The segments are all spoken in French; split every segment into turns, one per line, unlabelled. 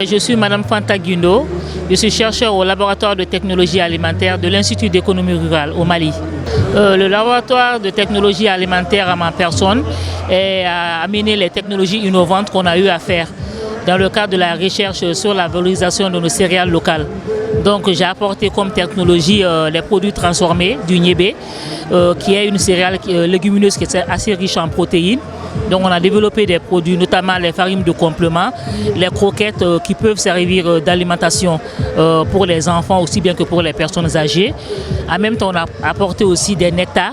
Je suis Madame Fanta Guindo, je suis chercheur au laboratoire de technologie alimentaire de l'Institut d'économie rurale au Mali. Le laboratoire de technologie alimentaire à ma personne a amené les technologies innovantes qu'on a eu à faire dans le cadre de la recherche sur la valorisation de nos céréales locales. Donc j'ai apporté comme technologie les produits transformés du niébé, qui est une céréale légumineuse qui est assez riche en protéines. Donc on a développé des produits, notamment les farines de complément, les croquettes qui peuvent servir d'alimentation pour les enfants aussi bien que pour les personnes âgées. En même temps, on a apporté aussi des nectars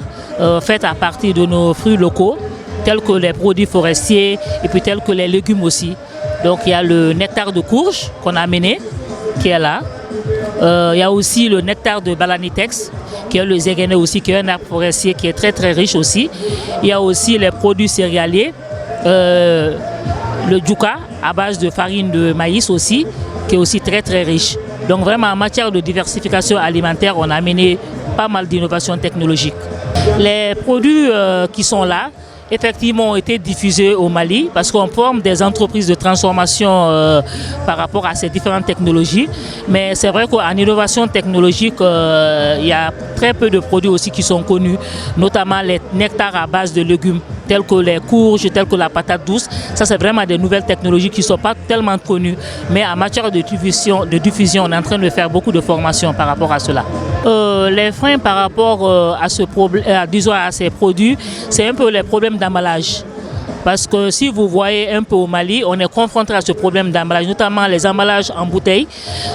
faits à partir de nos fruits locaux, tels que les produits forestiers et puis tels que les légumes aussi. Donc il y a le nectar de courge qu'on a amené, qui est là. Il y a aussi le nectar de balanitex, qui est le zéguéné aussi, qui est un arbre forestier qui est très très riche aussi. Il y a aussi les produits céréaliers, le djouka à base de farine de maïs aussi, qui est aussi très très riche. Donc vraiment en matière de diversification alimentaire, on a amené pas mal d'innovations technologiques. Les produits qui sont là, effectivement, ont été diffusés au Mali parce qu'on forme des entreprises de transformation par rapport à ces différentes technologies. Mais c'est vrai qu'en innovation technologique, il y a très peu de produits aussi qui sont connus, notamment les nectars à base de légumes, tels que les courges, tels que la patate douce. Ça, c'est vraiment des nouvelles technologies qui ne sont pas tellement connues. Mais en matière de diffusion, on est en train de faire beaucoup de formations par rapport à cela. Les freins par rapport à ce problème, disons à ces produits, c'est un peu les problèmes d'emballage. Parce que si vous voyez un peu au Mali, on est confronté à ce problème d'emballage, notamment les emballages en bouteille,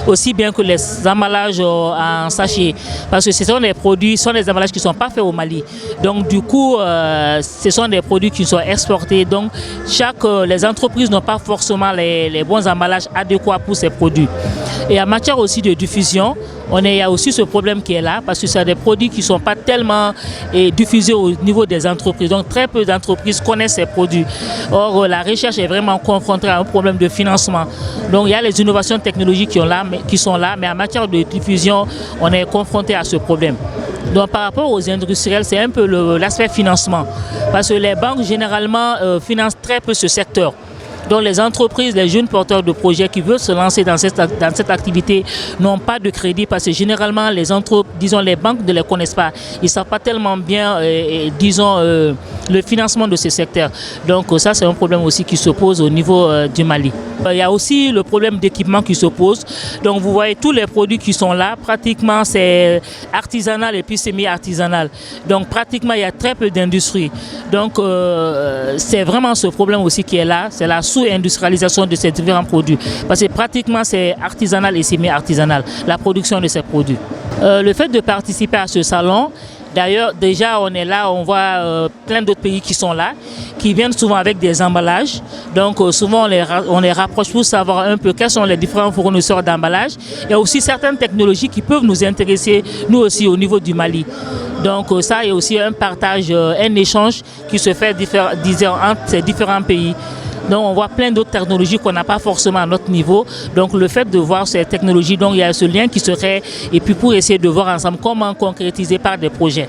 aussi bien que les emballages en sachet. Parce que ce sont des produits, ce sont des emballages qui ne sont pas faits au Mali. Donc du coup, ce sont des produits qui sont exportés. Donc les entreprises n'ont pas forcément les bons emballages adéquats pour ces produits. Et en matière aussi de diffusion, il y a aussi ce problème qui est là, parce que c'est des produits qui ne sont pas tellement diffusés au niveau des entreprises. Donc très peu d'entreprises connaissent ces produits. Or, la recherche est vraiment confrontée à un problème de financement. Donc il y a les innovations technologiques qui sont là, mais en matière de diffusion, on est confronté à ce problème. Donc par rapport aux industriels, c'est un peu l'aspect financement. Parce que les banques, généralement, financent très peu ce secteur. Donc les entreprises, les jeunes porteurs de projets qui veulent se lancer dans cette activité n'ont pas de crédit parce que généralement les banques ne les connaissent pas. Ils ne savent pas tellement bien, le financement de ces secteurs. Donc ça, c'est un problème aussi qui se pose au niveau du Mali. Il y a aussi le problème d'équipement qui se pose. Donc vous voyez tous les produits qui sont là, pratiquement c'est artisanal et puis semi-artisanal. Donc pratiquement il y a très peu d'industrie. Donc c'est vraiment ce problème aussi qui est là, c'est la sous-industrialisation de ces différents produits. Parce que pratiquement c'est artisanal et semi-artisanal, la production de ces produits. Le fait de participer à ce salon, d'ailleurs, déjà, on est là, on voit plein d'autres pays qui sont là, qui viennent souvent avec des emballages. Donc, souvent, on les rapproche pour savoir un peu quels sont les différents fournisseurs d'emballage. Il y a aussi certaines technologies qui peuvent nous intéresser, nous aussi, au niveau du Mali. Donc, ça, il y a aussi un partage, un échange qui se fait entre ces différents pays. Donc on voit plein d'autres technologies qu'on n'a pas forcément à notre niveau. Donc le fait de voir ces technologies, donc il y a ce lien qui se crée et puis pour essayer de voir ensemble comment concrétiser par des projets.